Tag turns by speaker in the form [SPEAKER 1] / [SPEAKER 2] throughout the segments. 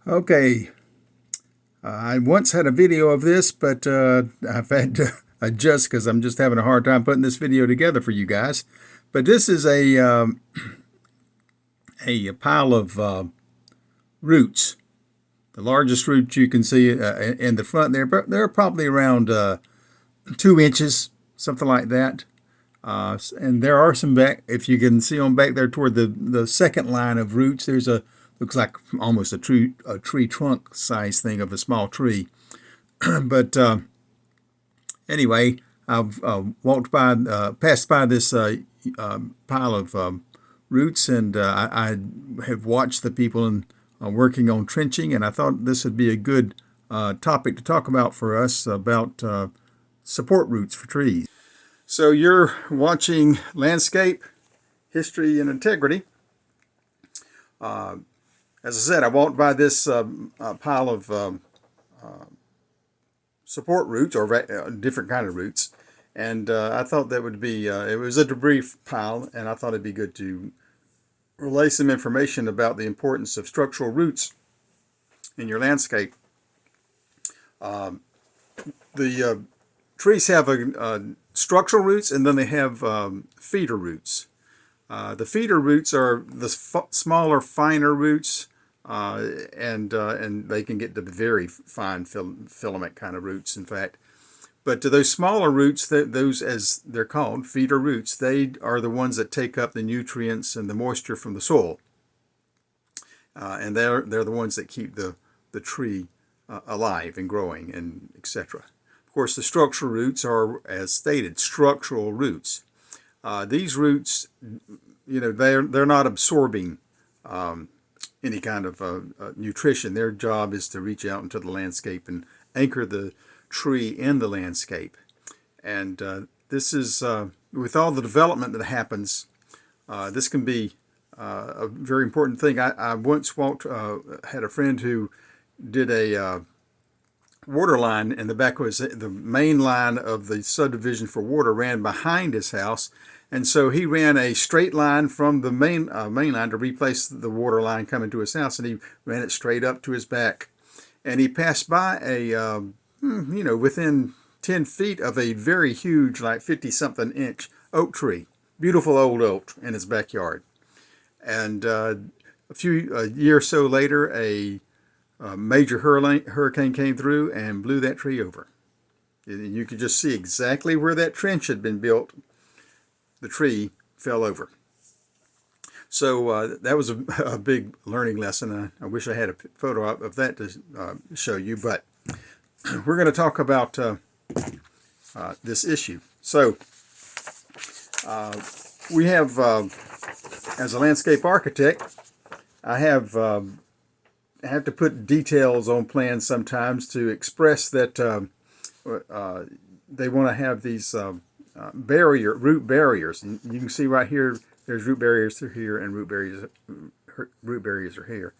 [SPEAKER 1] Okay, I once had a video of this, but I've had to adjust because I'm just having a hard time putting this video together for you guys. But this is a pile of roots. The largest root you can see in the front there, but they're probably around 2 inches, something like that. And there are some back, if you can see on back there toward the second line of roots, there's looks like almost a tree trunk size thing of a small tree. But anyway, I've passed by this pile of roots, and I have watched the people working on trenching, and I thought this would be a good topic to talk about for us about support roots for trees. So you're watching Landscape, History, and Integrity. As I said, I walked by this pile of support roots, or different kind of roots, and I thought that would be, it was a debris pile, and I thought it'd be good to relay some information about the importance of structural roots in your landscape. The trees have structural roots, and then they have feeder roots. The feeder roots are the smaller, finer roots, and they can get to very fine filament kind of roots, in fact. But to those smaller roots, those, as they're called, feeder roots, they are the ones that take up the nutrients and the moisture from the soil, and they're the ones that keep the tree alive and growing, and etc. Of course, the structural roots are, as stated, structural roots. These roots, they're not absorbing any kind of nutrition. Their job is to reach out into the landscape and anchor the tree in the landscape. And this is, with all the development that happens, this can be a very important thing. I once had a friend who did a water line, and the back was the main line of the subdivision for water ran behind his house, and so he ran a straight line from the main line to replace the water line coming to his house, and he ran it straight up to his back, and he passed by within 10 feet of a very huge, like 50-something inch oak tree, beautiful old oak in his backyard. And a year or so later, a major hurricane came through and blew that tree over. And you could just see exactly where that trench had been built. The tree fell over. So that was a big learning lesson. I wish I had a photo of that to show you, but we're going to talk about this issue. So we have, as a landscape architect, I have to put details on plans sometimes to express that they want to have these root barriers. And you can see right here, there's root barriers through here, and root barriers are here.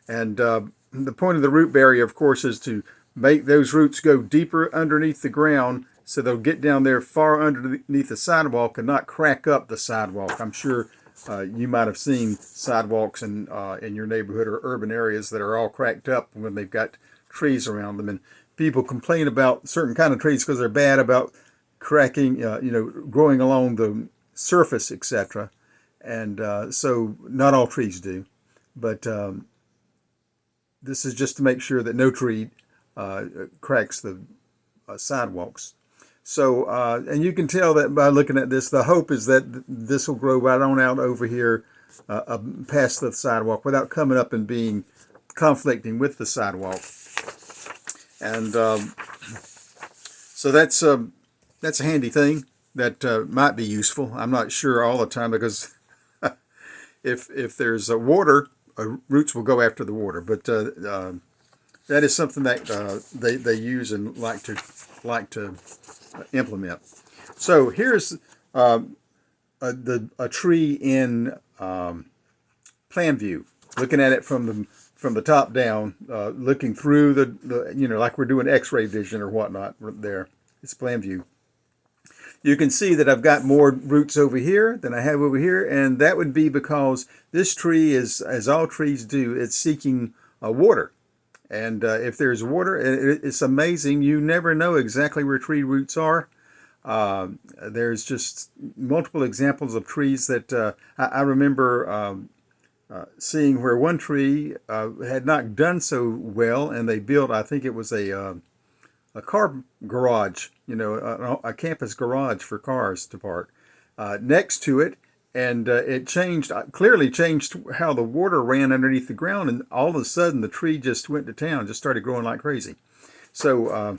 [SPEAKER 1] And the point of the root barrier, of course, is to make those roots go deeper underneath the ground, so they'll get down there far underneath the sidewalk and not crack up the sidewalk. I'm sure you might have seen sidewalks in your neighborhood or urban areas that are all cracked up when they've got trees around them. And people complain about certain kind of trees because they're bad about cracking, growing along the surface, etc. And so not all trees do. But this is just to make sure that no tree cracks the sidewalks. So, and you can tell that by looking at this, the hope is that this will grow right on out over here past the sidewalk without coming up and being conflicting with the sidewalk. And so that's a handy thing that might be useful. I'm not sure all the time, because if there's water, roots will go after the water. But that is something that they use and like to implement. So here's a tree in plan view, looking at it from the top down, looking through the like we're doing X-ray vision or whatnot. There, it's plan view. You can see that I've got more roots over here than I have over here, and that would be because this tree is, as all trees do, it's seeking water. And if there's water, it's amazing. You never know exactly where tree roots are. There's just multiple examples of trees that I remember seeing where one tree had not done so well, and they built, I think it was a car garage, a campus garage for cars to park next to it. And it changed, clearly changed how the water ran underneath the ground. And all of a sudden, the tree just went to town, just started growing like crazy. So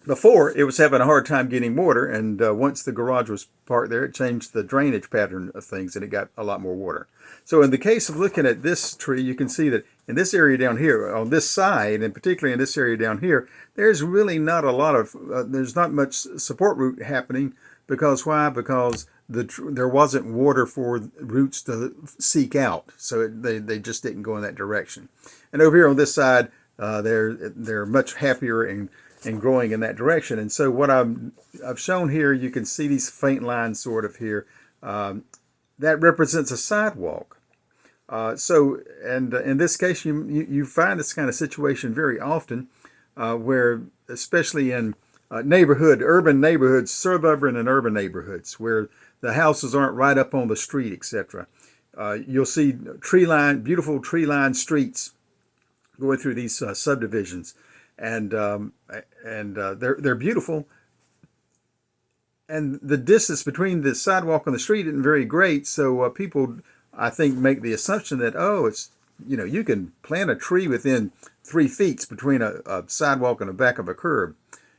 [SPEAKER 1] before, it was having a hard time getting water. And once the garage was parked there, it changed the drainage pattern of things and it got a lot more water. So in the case of looking at this tree, you can see that in this area down here, on this side, and particularly in this area down here, there's really not a lot of, there's not much support root happening. Because why? Because there wasn't water for roots to seek out, so they just didn't go in that direction. And over here on this side, they're much happier and growing in that direction. And so what I've shown here, you can see these faint lines sort of here. That represents a sidewalk. And in this case, you find this kind of situation very often, where especially in urban neighborhoods, suburban and urban neighborhoods, where the houses aren't right up on the street, etc. You'll see beautiful tree-lined streets going through these subdivisions, and they're beautiful. And the distance between the sidewalk and the street isn't very great, so people, I think, make the assumption that you can plant a tree within 3 feet between a sidewalk and the back of a curb.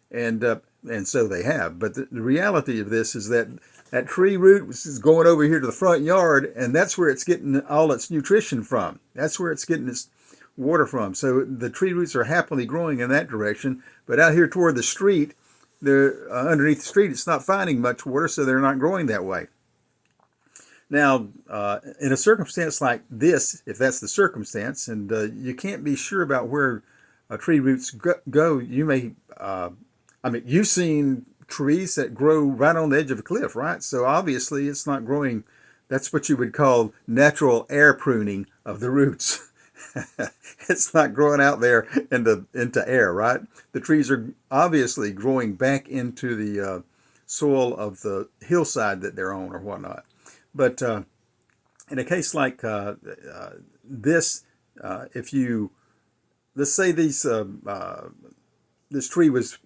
[SPEAKER 1] And so they have. But the reality of this is that that tree root is going over here to the front yard, and that's where it's getting all its nutrition from. That's where it's getting its water from. So the tree roots are happily growing in that direction. But out here toward the street, they're underneath the street, it's not finding much water, so they're not growing that way. Now, in a circumstance like this, if that's the circumstance, and you can't be sure about where tree roots go, you may you've seen trees that grow right on the edge of a cliff, right? So obviously it's not growing. That's what you would call natural air pruning of the roots. It's not growing out there into air, right? The trees are obviously growing back into the soil of the hillside that they're on or whatnot. But in a case like this, let's say this tree was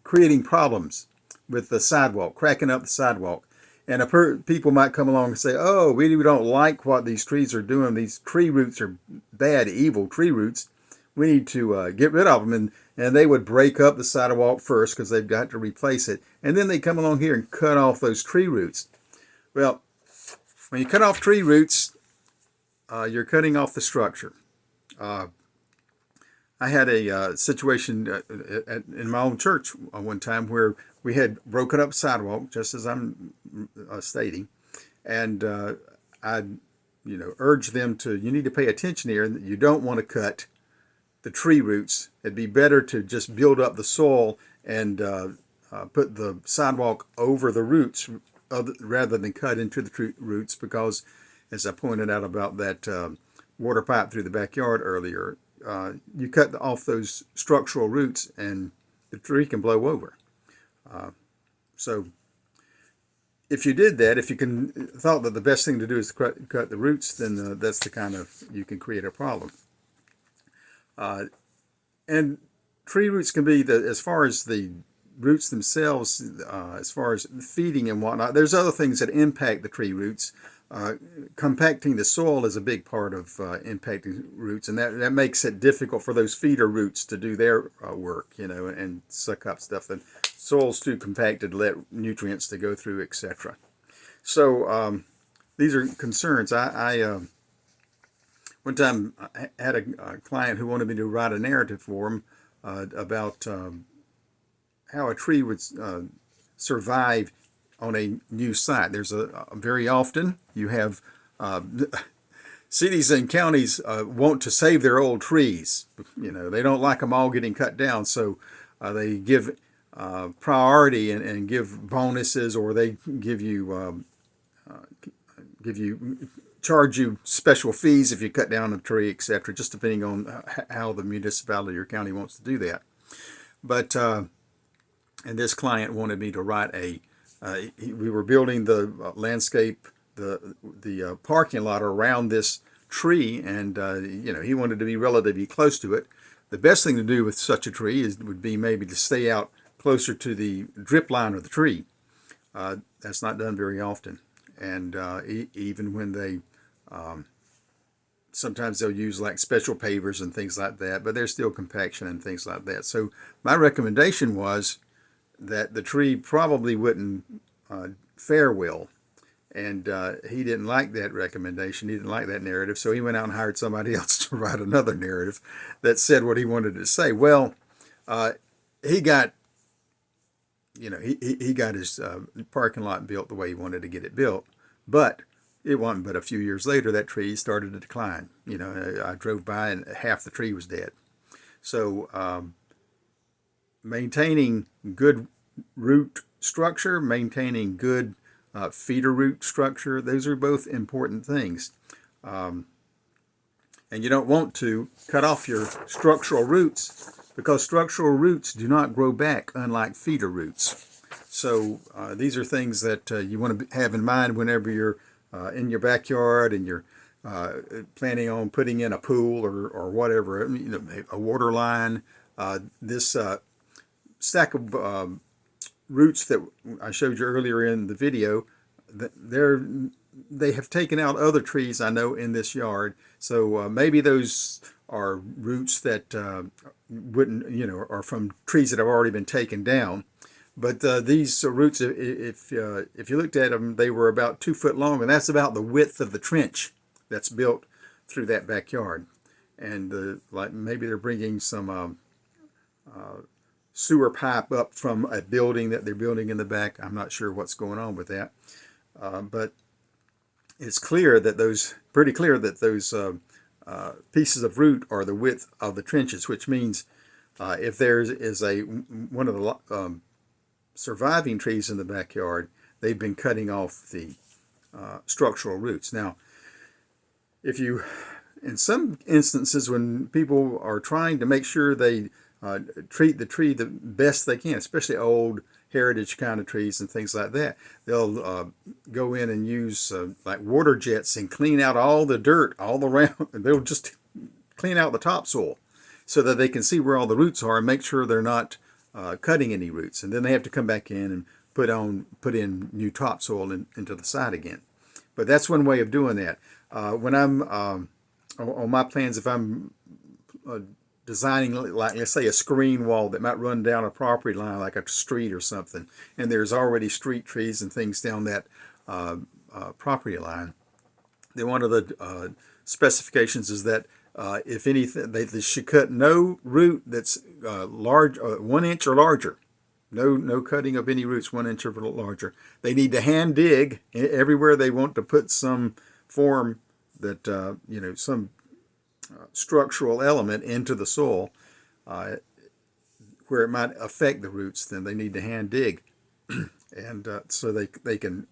[SPEAKER 1] creating problems with the sidewalk, cracking up the sidewalk. And people might come along and say, oh, we don't like what these trees are doing. These tree roots are bad, evil tree roots. We need to get rid of them. And they would break up the sidewalk first because they've got to replace it. And then they come along here and cut off those tree roots. Well, when you cut off tree roots, you're cutting off the structure. I had a situation in my own church one time where we had broken up sidewalk, just as I'm stating, and I, urged them you need to pay attention here. You don't want to cut the tree roots. It'd be better to just build up the soil and put the sidewalk over the roots rather than cut into the tree roots, because, as I pointed out about that water pipe through the backyard earlier, you cut off those structural roots and the tree can blow over. So if you did that, if you thought that the best thing to do is to cut the roots, then that's the kind of, you can create a problem. And tree roots can be, as far as the roots themselves, as far as feeding and whatnot, there's other things that impact the tree roots. Compacting the soil is a big part of impacting roots, and that makes it difficult for those feeder roots to do their work, and suck up stuff. The soil's too compacted to let nutrients to go through, etc. So these are concerns. I one time I had a client who wanted me to write a narrative for him about how a tree would survive on a new site. There's very often you have cities and counties want to save their old trees. They don't like them all getting cut down, so they give priority and give bonuses, or they give you charge you special fees if you cut down a tree, etc., just depending on how the municipality or county wants to do that. But and this client wanted me to write we were building the landscape, the parking lot around this tree, and he wanted to be relatively close to it. The best thing to do with such a tree would be maybe to stay out closer to the drip line of the tree. That's not done very often, and even when they sometimes they'll use like special pavers and things like that, but there's still compaction and things like that. So my recommendation was that the tree probably wouldn't fare well. And he didn't like that recommendation. He didn't like that narrative. So he went out and hired somebody else to write another narrative that said what he wanted to say. Well, he got, he got his parking lot built the way he wanted to get it built. But it wasn't but a few years later that tree started to decline. I drove by and half the tree was dead. So maintaining good root structure, maintaining good feeder root structure, those are both important things. And you don't want to cut off your structural roots because structural roots do not grow back, unlike feeder roots. So these are things that you want to have in mind whenever you're in your backyard and you're planning on putting in a pool or whatever, a water line. This stack of roots that I showed you earlier in the video, they have taken out other trees I know in this yard. So maybe those are roots that wouldn't, are from trees that have already been taken down. But these roots, if you looked at them, they were about 2 foot long, and that's about the width of the trench that's built through that backyard. And like maybe they're bringing some sewer pipe up from a building that they're building in the back. I'm not sure what's going on with that, but it's pretty clear that those pieces of root are the width of the trenches, which means if there is one of the surviving trees in the backyard, they've been cutting off the structural roots. Now, in some instances, when people are trying to make sure they treat the tree the best they can, especially old heritage kind of trees and things like that, they'll go in and use like water jets and clean out all the dirt all around. They'll just clean out the topsoil so that they can see where all the roots are and make sure they're not cutting any roots. And then they have to come back in and put in new topsoil into the side again. But that's one way of doing that. When I'm on my plans, if I'm designing, like, let's say, a screen wall that might run down a property line, like a street or something, and there's already street trees and things down that property line, then one of the specifications is that if anything, they should cut no root that's large, 1 inch or larger. No cutting of any roots 1 inch or larger. They need to hand dig everywhere they want to put some form that some structural element into the soil where it might affect the roots. Then they need to hand dig, and so they can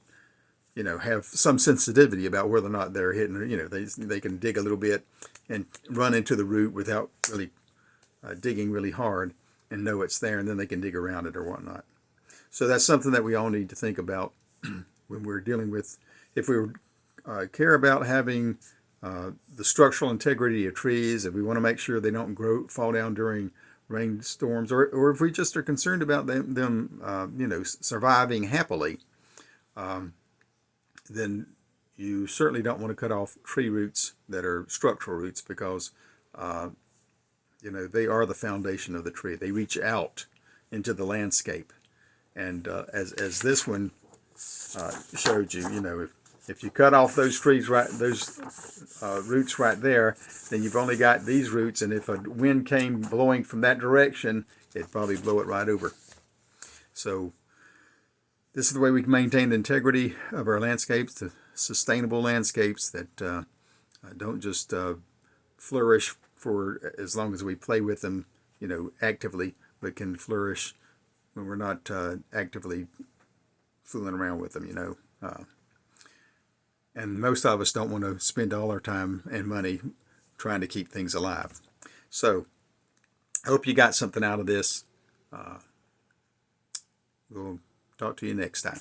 [SPEAKER 1] have some sensitivity about whether or not they're hitting. They can dig a little bit and run into the root without really digging really hard and know it's there, and then they can dig around it or whatnot. So that's something that we all need to think about when we're dealing with, if we care about having the structural integrity of trees, if we want to make sure they don't fall down during rainstorms, or if we just are concerned about them surviving happily, then you certainly don't want to cut off tree roots that are structural roots, because they are the foundation of the tree. They reach out into the landscape, and as this one showed you, if you cut off those trees those roots right there, then you've only got these roots, and if a wind came blowing from that direction, it'd probably blow it right over. So this is the way we can maintain the integrity of our landscapes, the sustainable landscapes that don't just flourish for as long as we play with them, actively, but can flourish when we're not actively fooling around with them, And most of us don't want to spend all our time and money trying to keep things alive. So I hope you got something out of this. We'll talk to you next time.